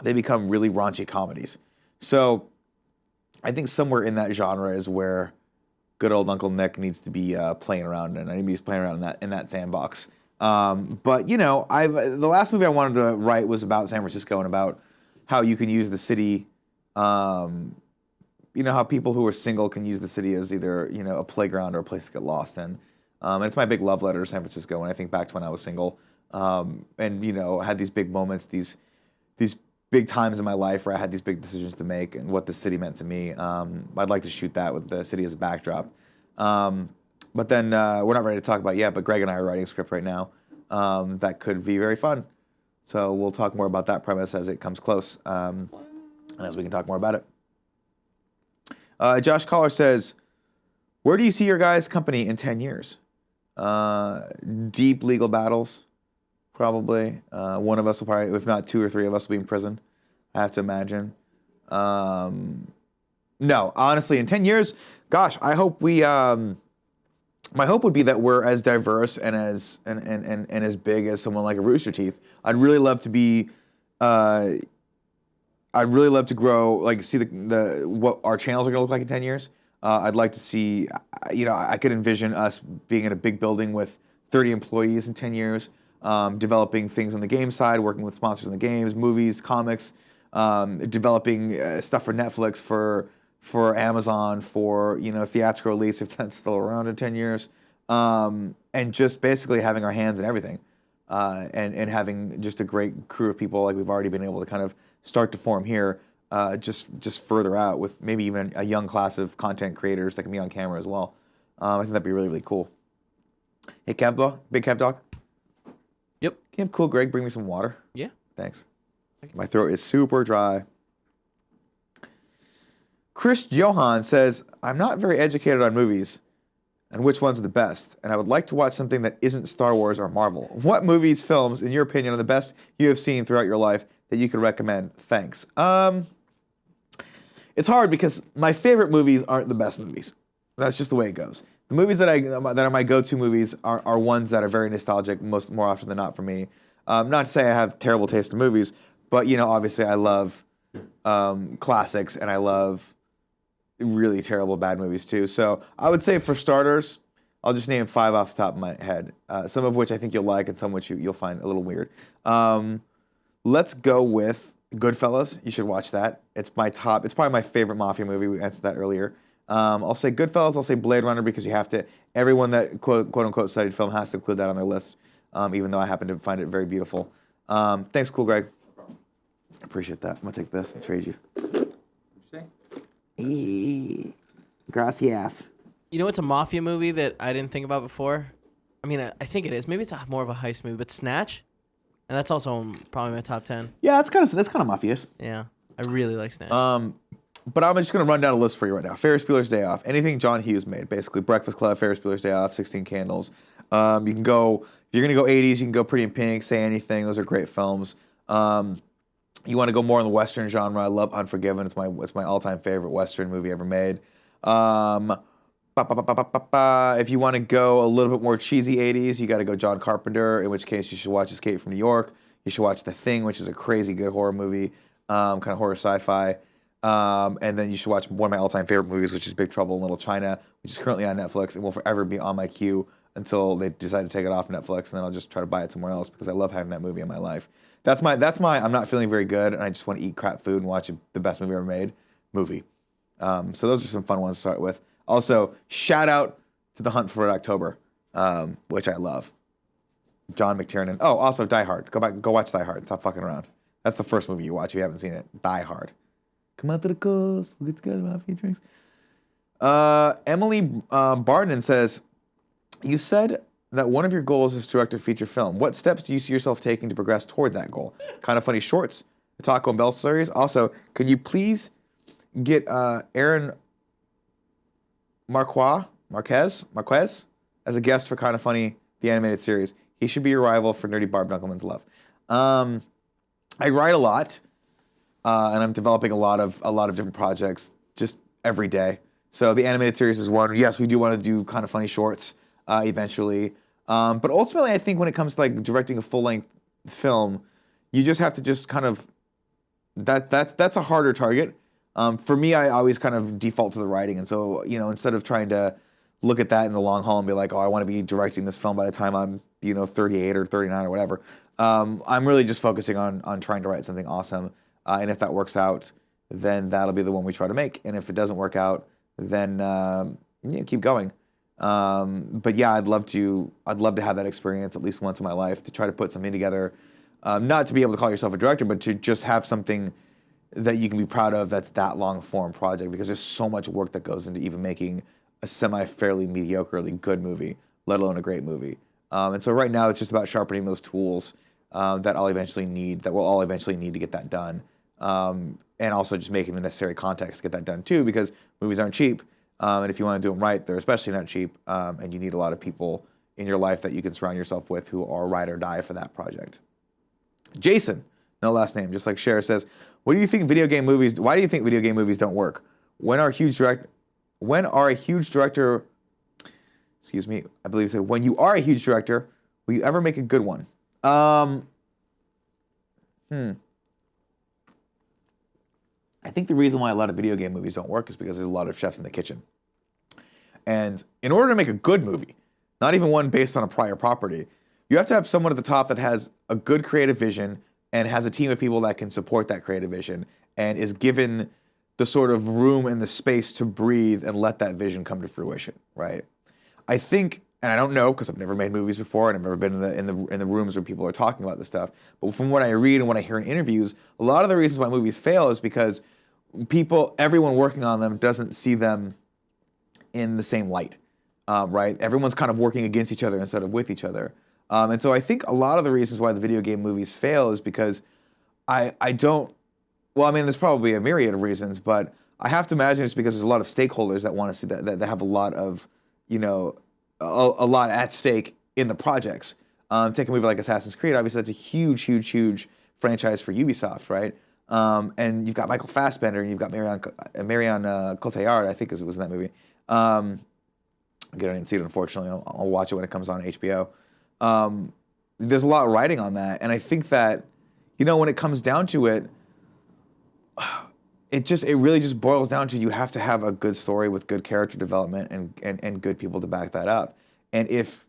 they become really raunchy comedies. So I think somewhere in that genre is where good old Uncle Nick needs to be playing around, and I need to be playing around in that sandbox. But the last movie I wanted to write was about San Francisco and about how you can use the city. How people who are single can use the city as either a playground or a place to get lost in. And it's my big love letter to San Francisco when I think back to when I was single, and had these big moments, these big times in my life where I had these big decisions to make and what the city meant to me. I'd like to shoot that with the city as a backdrop. But then we're not ready to talk about it yet, but Greg and I are writing a script right now that could be very fun. So we'll talk more about that premise as it comes close. Unless we can talk more about it. Josh Collar says, where do you see your guys' company in 10 years? Deep legal battles, probably. One of us will probably, if not 2 or 3 of us, will be in prison, I have to imagine. No, honestly, in 10 years, gosh, I hope we... my hope would be that we're as diverse and as big as someone like a Rooster Teeth. I'd really love to be... I'd really love to grow, like see the what our channels are going to look like in 10 years. I'd like to see, I could envision us being in a big building with 30 employees in 10 years, developing things on the game side, working with sponsors in the games, movies, comics, developing stuff for Netflix, for Amazon, for theatrical release if that's still around in 10 years, and just basically having our hands in everything, and having just a great crew of people like we've already been able to kind of start to form here, just further out with maybe even a young class of content creators that can be on camera as well. I think that'd be really, really cool. Hey, Cab Dog, Big Cab Dog. Yep. Can you have Cool Greg bring me some water? Yeah. Thanks. My throat is super dry. Chris Johan says, I'm not very educated on movies and which ones are the best, and I would like to watch something that isn't Star Wars or Marvel. What movies, films, in your opinion, are the best you have seen throughout your life that you could recommend? Thanks. It's hard because my favorite movies aren't the best movies. That's just the way it goes. The movies that are my go-to movies are ones that are very nostalgic more often than not for me. Not to say I have terrible taste in movies, but obviously I love classics and I love really terrible bad movies too. So I would say for starters, I'll just name 5 off the top of my head. Some of which I think you'll like and some which you'll find a little weird. Let's go with Goodfellas. You should watch that. It's probably my favorite mafia movie. We answered that earlier. I'll say Goodfellas. I'll say Blade Runner because you have to. Everyone that quote unquote studied film has to include that on their list. Even though I happen to find it very beautiful. Thanks, Cool Greg. Appreciate that. I'm gonna take this and trade you. Hey, gracias. It's a mafia movie that I didn't think about before. I mean, I think it is. Maybe it's more of a heist movie, but Snatch. And that's also probably my top 10. Yeah, that's kind of mafious. Yeah, I really like Snatch. But I'm just going to run down a list for you right now. Ferris Bueller's Day Off. Anything John Hughes made, basically. Breakfast Club, Ferris Bueller's Day Off, 16 Candles. You can go, if you're going to go 80s, you can go Pretty in Pink, Say Anything. Those are great films. You want to go more in the Western genre. I love Unforgiven. It's my all-time favorite Western movie ever made. If you want to go a little bit more cheesy 80s, you got to go John Carpenter, in which case you should watch Escape from New York. You should watch The Thing, which is a crazy good horror movie, kind of horror sci-fi. And then you should watch one of my all-time favorite movies, which is Big Trouble in Little China, which is currently on Netflix and will forever be on my queue until they decide to take it off Netflix, and then I'll just try to buy it somewhere else because I love having that movie in my life. That's my I'm not feeling very good and I just want to eat crap food and watch the best movie ever made movie. So those are some fun ones to start with. Also, shout out to The Hunt for Red October, which I love. John McTiernan. Oh, also Die Hard. Go watch Die Hard. Stop fucking around. That's the first movie you watch if you haven't seen it. Die Hard. Come out to the coast. We'll get together, have a few drinks. Emily Barden says, you said that one of your goals is to direct a feature film. What steps do you see yourself taking to progress toward that goal? Kind of Funny shorts, the Taco Bell series. Also, can you please get Aaron Marquez as a guest for Kind of Funny, the animated series? He should be your rival for Nerdy Barb Dunkelman's love. I write a lot, and I'm developing a lot of different projects just every day. So the animated series is one. Yes, we do want to do Kind of Funny shorts eventually. But ultimately, I think when it comes to like directing a full-length film, you just have to just kind of that's a harder target. For me, I always kind of default to the writing, and so instead of trying to look at that in the long haul and be like, oh, I want to be directing this film by the time I'm 38 or 39 or whatever. I'm really just focusing on trying to write something awesome, and if that works out, then that'll be the one we try to make. And if it doesn't work out, then keep going. But yeah, I'd love to have that experience at least once in my life to try to put something together, not to be able to call yourself a director, but to just have something that you can be proud of that's that long form project, because there's so much work that goes into even making a fairly mediocrely good movie, let alone a great movie. And so right now it's just about sharpening those tools that we'll all eventually need to get that done. and also just making the necessary context to get that done too, because movies aren't cheap. And if you want to do them right, they're especially not cheap. And you need a lot of people in your life that you can surround yourself with who are ride or die for that project. Jason, no last name, just like Cher says, why do you think video game movies don't work? When are a huge director, excuse me, I believe he said, when you are a huge director, will you ever make a good one? I think the reason why a lot of video game movies don't work is because there's a lot of chefs in the kitchen. And in order to make a good movie, not even one based on a prior property, you have to have someone at the top that has a good creative vision and has a team of people that can support that creative vision and is given the sort of room and the space to breathe and let that vision come to fruition, right? I think, and I don't know because I've never made movies before and I've never been in the rooms where people are talking about this stuff, but from what I read and what I hear in interviews, a lot of the reasons why movies fail is because everyone working on them doesn't see them in the same light, right? Everyone's kind of working against each other instead of with each other. And so I think a lot of the reasons why the video game movies fail is because there's probably a myriad of reasons, but I have to imagine it's because there's a lot of stakeholders that want to see that have a lot of, a lot at stake in the projects. Take a movie like Assassin's Creed, obviously that's a huge franchise for Ubisoft, right? And you've got Michael Fassbender and you've got Marion Cotillard, I think was in that movie. Again, I didn't see it, unfortunately. I'll watch it when it comes on HBO. There's a lot of writing on that, and I think that, when it comes down to it, it really just boils down to you have to have a good story with good character development and good people to back that up. And if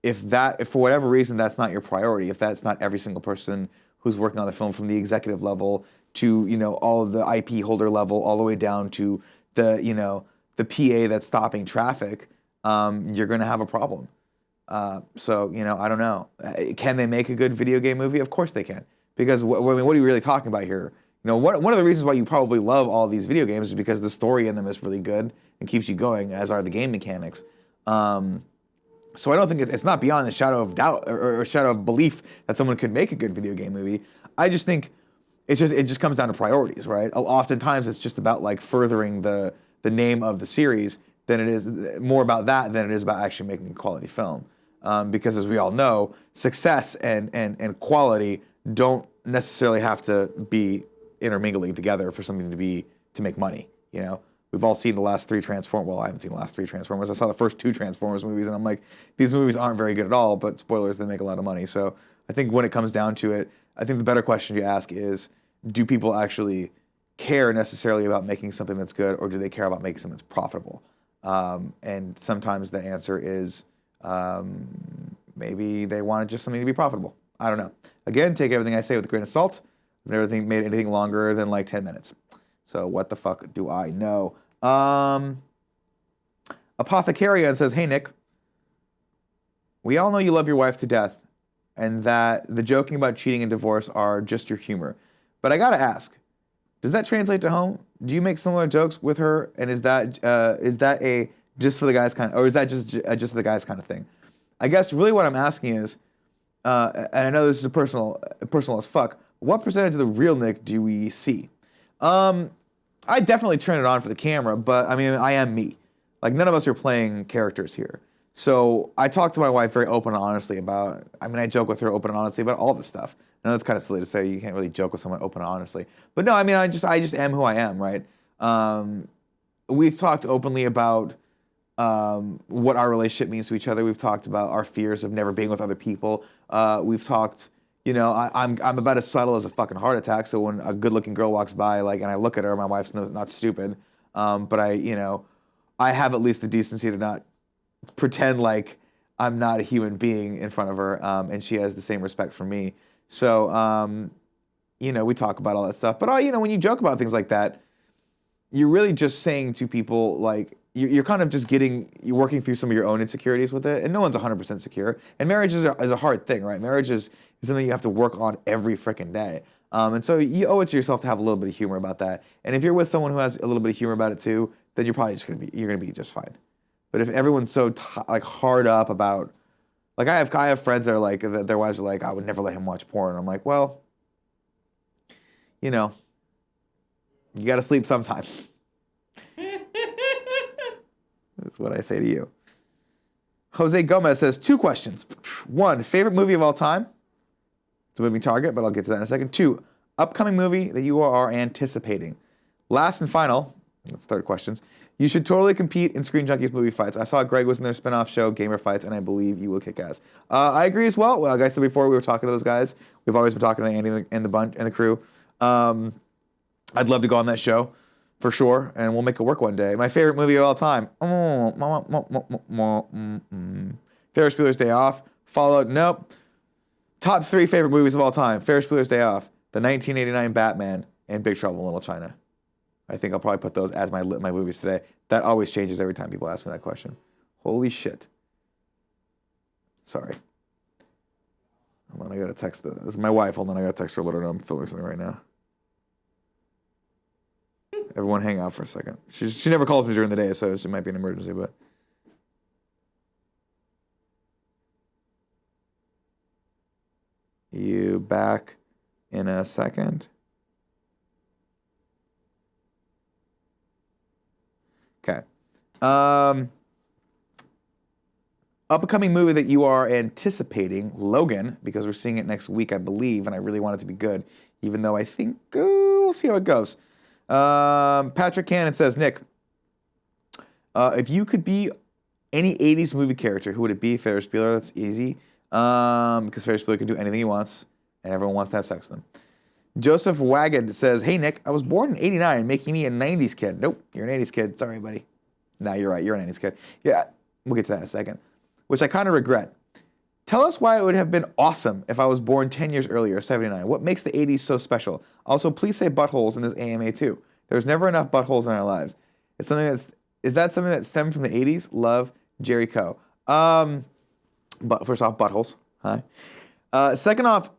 for whatever reason that's not your priority, if that's not every single person who's working on the film from the executive level to all of the IP holder level all the way down to the PA that's stopping traffic, you're going to have a problem. So I don't know. Can they make a good video game movie? Of course they can. Because what are you really talking about here? One of the reasons why you probably love all these video games is because the story in them is really good and keeps you going, as are the game mechanics. So I don't think it's not beyond the shadow of doubt or shadow of belief that someone could make a good video game movie. I just think it just comes down to priorities, right? Oftentimes it's just about like furthering the name of the series than it is more about that than it is about actually making a quality film. Because as we all know, success and quality don't necessarily have to be intermingling together for something to make money. We've all seen the last 3 Transformers. Well, I haven't seen the last 3 Transformers. I saw the first 2 Transformers movies, and I'm like, these movies aren't very good at all. But spoilers, they make a lot of money. So I think when it comes down to it, I think the better question you ask is, do people actually care necessarily about making something that's good, or do they care about making something that's profitable? And sometimes the answer is maybe they want just something to be profitable. I don't know. Again, take everything I say with a grain of salt. I've never made anything longer than like 10 minutes. So what the fuck do I know? Apothecarian says, hey, Nick, we all know you love your wife to death and that the joking about cheating and divorce are just your humor. But I got to ask, does that translate to home? Do you make similar jokes with her? And is that a just for the guys kind of, or is that just for the guys kind of thing? I guess really what I'm asking is, and I know this is personal as fuck, what percentage of the real Nick do we see? I definitely turn it on for the camera, but I mean, I am me. Like, none of us are playing characters here. So I talk to my wife very open and honestly about, I joke with her open and honestly about all this stuff. I know it's kind of silly to say you can't really joke with someone open and honestly. But no, I just am who I am, right? We've talked openly about what our relationship means to each other. We've talked about our fears of never being with other people. We've talked, I'm about as subtle as a fucking heart attack. So when a good-looking girl walks by, and I look at her, my wife's not stupid, but I have at least the decency to not pretend like I'm not a human being in front of her, and she has the same respect for me. So, we talk about all that stuff. But when you joke about things like that, you're really just saying to people like. You're kind of just you're working through some of your own insecurities with it, and no one's 100% secure. And marriage is a hard thing, right? Marriage is something you have to work on every freaking day. And so you owe it to yourself to have a little bit of humor about that. And if you're with someone who has a little bit of humor about it too, then you're probably you're gonna be just fine. But if everyone's so hard up about, I have friends that are like, that their wives are like, I would never let him watch porn. I'm like, well, You got to sleep sometime. That's what I say to you. Jose Gomez says 2 questions. 1, favorite movie of all time. It's a moving target, but I'll get to that in a second. 2, upcoming movie that you are anticipating. Last and final, that's 3rd questions. You should totally compete in Screen Junkies movie fights. I saw Greg was in their spinoff show, Gamer Fights, and I believe you will kick ass. I agree as well. Well, like I said before, we were talking to those guys. We've always been talking to Andy and the crew. I'd love to go on that show, for sure, and we'll make it work one day. My favorite movie of all time. Ferris Bueller's Day Off. Fallout, nope. Top 3 favorite movies of all time. Ferris Bueller's Day Off, the 1989 Batman, and Big Trouble in Little China. I think I'll probably put those as my movies today. That always changes every time people ask me that question. Holy shit. Sorry. Hold on, I gotta text this is my wife. Hold on, I gotta text her. Let her know I'm filming something right now. Everyone hang out for a second. She never calls me during the day, so it might be an emergency, but... You back in a second. Okay. Upcoming movie that you are anticipating, Logan, because we're seeing it next week, I believe, and I really want it to be good, even though I think we'll see how it goes. Patrick Cannon says, Nick, if you could be any 80s movie character, who would it be? Ferris Bueller, that's easy. Because Ferris Bueller can do anything he wants, and everyone wants to have sex with him. Joseph Wagon says, hey, Nick, I was born in 89, making me a 90s kid. Nope, you're an 80s kid. Sorry, buddy. No, you're right. You're an 80s kid. Yeah, we'll get to that in a second, which I kind of regret. Tell us why it would have been awesome if I was born 10 years earlier, 79. What makes the 80s so special? Also, please say buttholes in this AMA too. There's never enough buttholes in our lives. Is that something that stemmed from the 80s? Love, Jerry Coe. But first off, buttholes. Hi. Second off,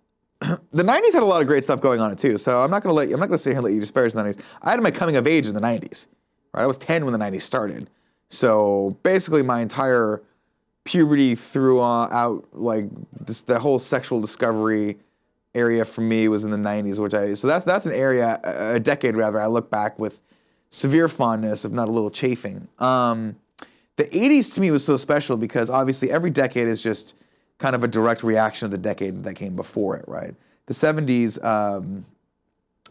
the 90s had a lot of great stuff going on it too. So I'm not gonna sit here and let you disparage the 90s. I had my coming of age in the 90s. Right? I was 10 when the 90s started. So basically my entire puberty through out like the whole sexual discovery area for me was in the 90s, so that's an area, a decade rather, I look back with severe fondness, if not a little chafing. The 80s to me was so special because obviously every decade is just kind of a direct reaction of the decade that came before it, right? The 70s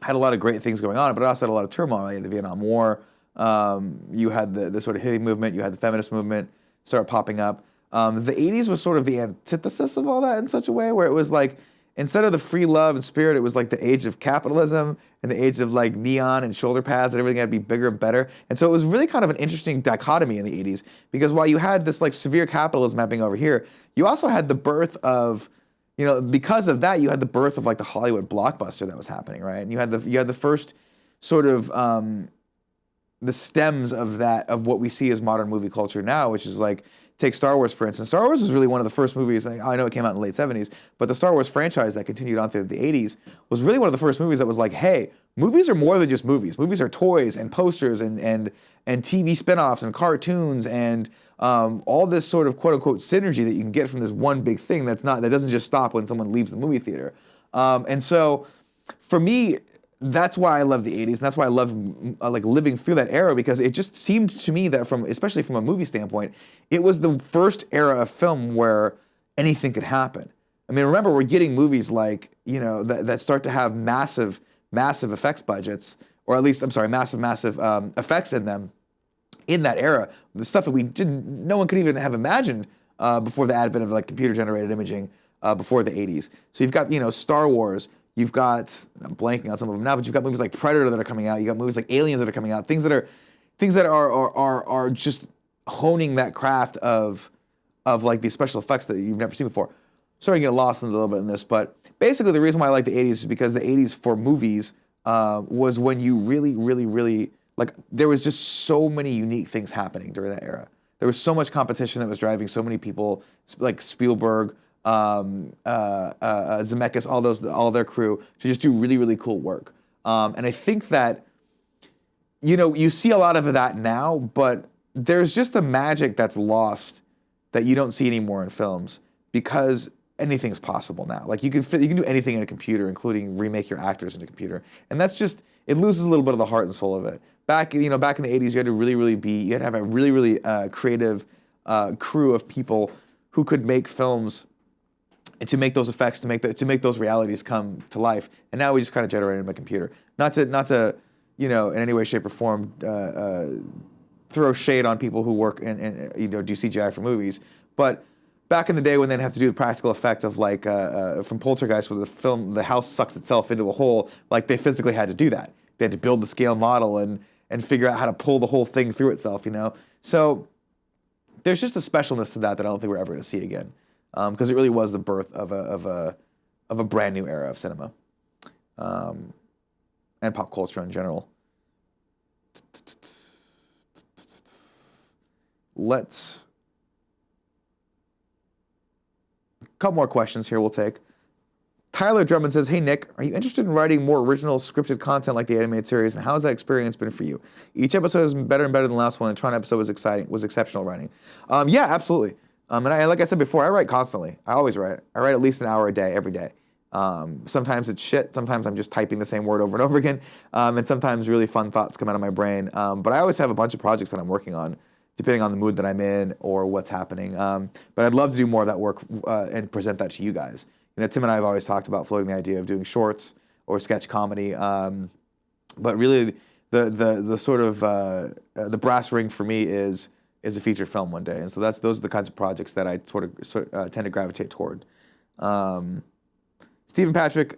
had a lot of great things going on, but it also had a lot of turmoil. You had the Vietnam War, you had the sort of hippie movement, you had the feminist movement start popping up. The 80s was sort of the antithesis of all that in such a way where it was like, instead of the free love and spirit, it was like the age of capitalism and the age of like neon and shoulder pads and everything had to be bigger and better. And so it was really kind of an interesting dichotomy in the 80s because while you had this like severe capitalism happening over here, you also had the birth of, because of that, you had the birth of like the Hollywood blockbuster that was happening, right? And you had the first sort of the stems of that, of what we see as modern movie culture now, which is like, take Star Wars, for instance. Star Wars was really one of the first movies, I know it came out in the late 70s, but the Star Wars franchise that continued on through the 80s was really one of the first movies that was like, hey, movies are more than just movies. Movies are toys and posters and TV spinoffs and cartoons and all this sort of quote-unquote synergy that you can get from this one big thing that doesn't just stop when someone leaves the movie theater. And so for me, that's why I love the 80s, and that's why I love like living through that era, because it just seemed to me that especially from a movie standpoint, it was the first era of film where anything could happen. I mean, remember, we're getting movies like, that start to have massive effects budgets, or at least, massive effects in them in that era. The stuff that no one could even have imagined before the advent of like computer-generated imaging before the 80s. So you've got, Star Wars. You've got, I'm blanking on some of them now, but you've got movies like Predator that are coming out. You got movies like Aliens that are coming out. Things that are just honing that craft of like these special effects that you've never seen before. Sorry to get lost a little bit in this, but basically the reason why I like the 80s is because the 80s for movies was when you really, really, really, like, there was just so many unique things happening during that era. There was so much competition that was driving so many people, like Spielberg, Zemeckis, all their crew, to just do really, really cool work. And I think that, you see a lot of that now, but there's just a magic that's lost that you don't see anymore in films because anything's possible now. Like you can do anything in a computer, including remake your actors in a computer. And that's just, it loses a little bit of the heart and soul of it. Back in the 80s, you had to have a really creative crew of people who could make films and to make those effects, to make those realities come to life. And now we just kind of generate them by computer. Not to in any way, shape, or form throw shade on people who work and do CGI for movies, but back in the day when they'd have to do the practical effect of like from Poltergeist, where the house sucks itself into a hole, like they physically had to do that. They had to build the scale model and figure out how to pull the whole thing through itself, So there's just a specialness to that I don't think we're ever going to see again, because it really was the birth of a brand new era of cinema, and pop culture in general. Let's. A couple more questions here we'll take. Tyler Drummond says, hey, Nick, are you interested in writing more original scripted content like the animated series, and how has that experience been for you? Each episode has been better and better than the last one. The Tron episode was exceptional writing. Yeah, absolutely. And like I said before, I write constantly. I always write. I write at least an hour a day, every day. Sometimes it's shit. Sometimes I'm just typing the same word over and over again. And sometimes really fun thoughts come out of my brain. But I always have a bunch of projects that I'm working on, depending on the mood that I'm in or what's happening. But I'd love to do more of that work and present that to you guys. Tim and I have always talked about floating the idea of doing shorts or sketch comedy. But really, the sort of the brass ring for me is a feature film one day. And so those are the kinds of projects that I sort of tend to gravitate toward. Stephen Patrick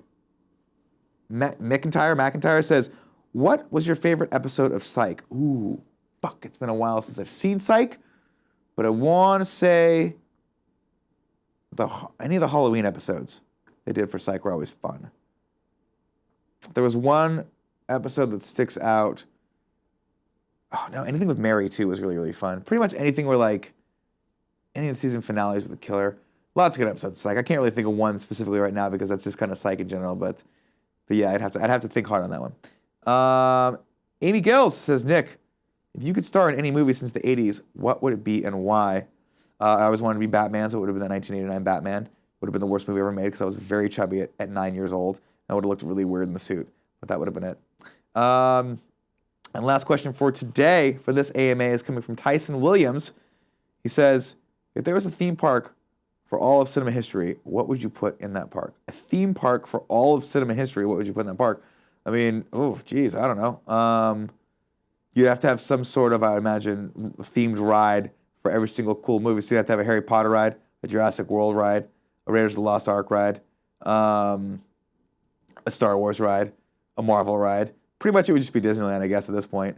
McIntyre says, what was your favorite episode of Psych? Ooh, fuck, it's been a while since I've seen Psych, but I want to say any of the Halloween episodes they did for Psych were always fun. There was one episode that sticks out. Oh, no, anything with Mary, too, was really, really fun. Pretty much anything where, like, any of the season finales with the killer. Lots of good episodes of Psych. I can't really think of one specifically right now because that's just kind of Psych in general, but yeah, I'd have to think hard on that one. Amy Gills says, Nick, if you could star in any movie since the 80s, what would it be and why? I always wanted to be Batman, so it would have been the 1989 Batman. Would have been the worst movie ever made because I was very chubby at 9 years old. I would have looked really weird in the suit, but that would have been it. And last question for today, for this AMA, is coming from Tyson Williams. He says, if there was a theme park for all of cinema history, what would you put in that park? A theme park for all of cinema history, what would you put in that park? I mean, I don't know. You'd have to have some sort of, I would imagine, themed ride for every single cool movie. So you'd have to have a Harry Potter ride, a Jurassic World ride, a Raiders of the Lost Ark ride, a Star Wars ride, a Marvel ride. Pretty much it would just be Disneyland, I guess, at this point,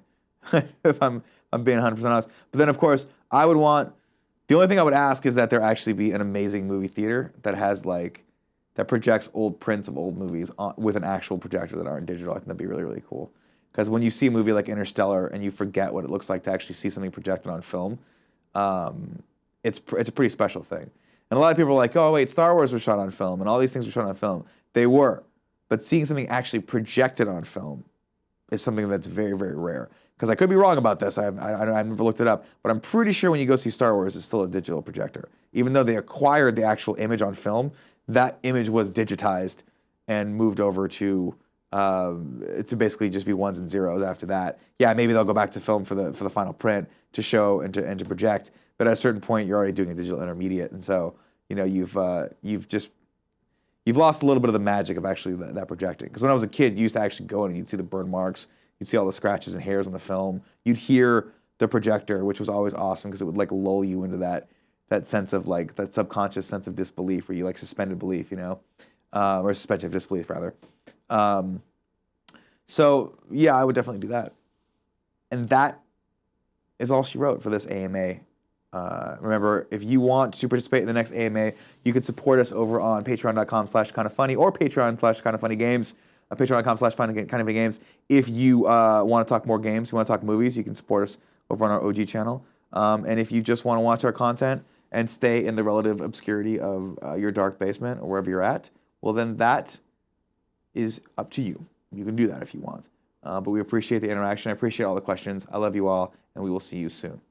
if I'm being 100% honest. But then, of course, the only thing I would ask is that there actually be an amazing movie theater that has, that projects old prints of old movies with an actual projector that aren't digital. I think that'd be really, really cool. Because when you see a movie like Interstellar and you forget what it looks like to actually see something projected on film, it's a pretty special thing. And a lot of people are like, oh, wait, Star Wars was shot on film and all these things were shot on film. They were. But seeing something actually projected on film is something that's very, very rare. Because I could be wrong about this. I've never looked it up. But I'm pretty sure when you go see Star Wars, it's still a digital projector. Even though they acquired the actual image on film, that image was digitized and moved over to basically just be ones and zeros after that. Yeah, maybe they'll go back to film for the final print to show and to project. But at a certain point, you're already doing a digital intermediate, and so you've lost a little bit of the magic of actually that projecting. Because when I was a kid, you used to actually go in and you'd see the burn marks, you'd see all the scratches and hairs on the film, you'd hear the projector, which was always awesome because it would lull you into that sense of that subconscious sense of disbelief, where you suspended belief, or suspension of disbelief rather. So yeah, I would definitely do that. And that is all she wrote for this AMA. Remember, if you want to participate in the next AMA, you can support us over on patreon.com/kindoffunny or patreon/kindoffunnygames, patreon.com/kindoffunnygames. If you want to talk more games, you want to talk movies, you can support us over on our OG channel. And if you just want to watch our content and stay in the relative obscurity of your dark basement or wherever you're at, well, then that is up to you. You can do that if you want. But we appreciate the interaction. I appreciate all the questions. I love you all, and we will see you soon.